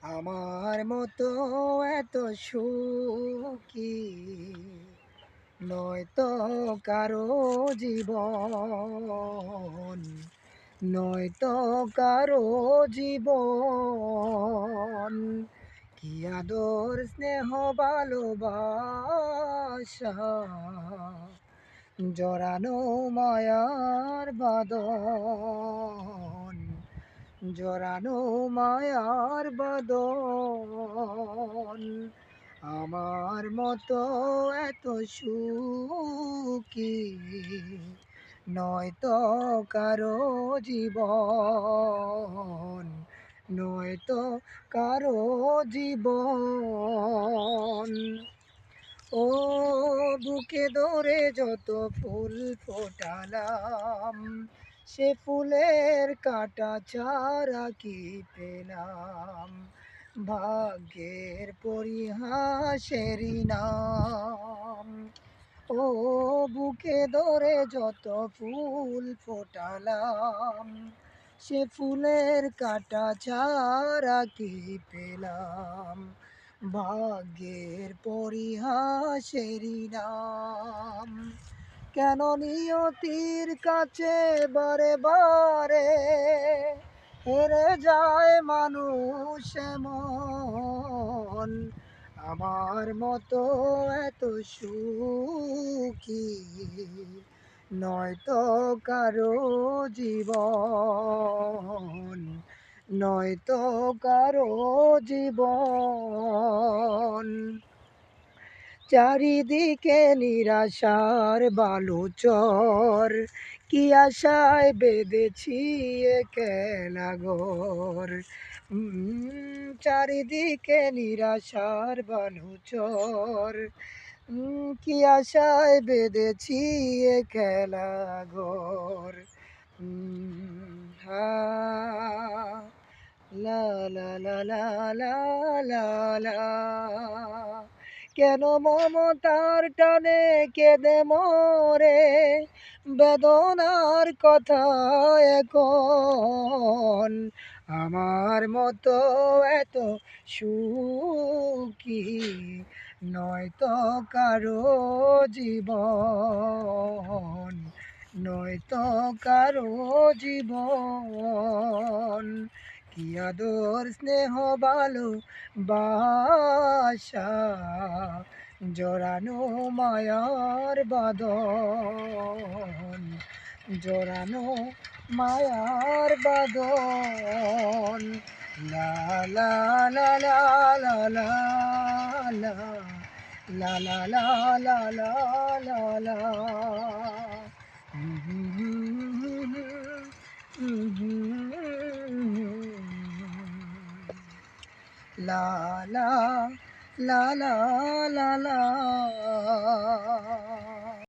আমার মতো এত সুখী নয়তো কারো জীবন, নয়তো কারো জীবন। কি আদর স্নেহ ভালোবাসা, জড়ানো মায়ার বাঁধন, জড়ানো মায়ার বাঁধন। আমার মতো এত সুখী নয়তো কারো জীবন, নয়তো কারো জীবন। ও বুকে ধরে যত ফুল ফোটালাম, সে ফুলের কাটা ছাড়া কি পেলাম? ভাগ্যের পরিহাসেরই নাম। ও বুকে ধরে যত ফুল ফোটালাম, সে ফুলের কাটা ছাড়া কি পেলাম? ভাগ্যের পরিহাসেরই নাম। কেন নিয়তির কাছে বারে বারে হেরে যায় মানুষ এমন? আমার মতো এত সুখী নয়তো কারো জীবন, নয়তো কারো জীবন। চারিদিকে নিরাশার বালুচর, কি আশায় বেঁধেছি একলা ঘর। চারিদিকে নিরাশার বালুচর, কি আশায় বেঁধেছি একলা ঘর। হা লা লা লা লা লা লা লা। কেন মমতার টানে কেঁদে মরে বেদনার কথা এখন? আমার মতো এত সুখী নয়তো কারো জীবন, নয়তো কারো জীবন। কি আদর স্নেহ ভালোবাসা, জড়ানো মায়ার বাঁধন, জড়ানো মায়ার বাঁধন। লা লা লা লা লা লা লা লা লা লা লা লা লা লা। লা লা লা লা লা লা।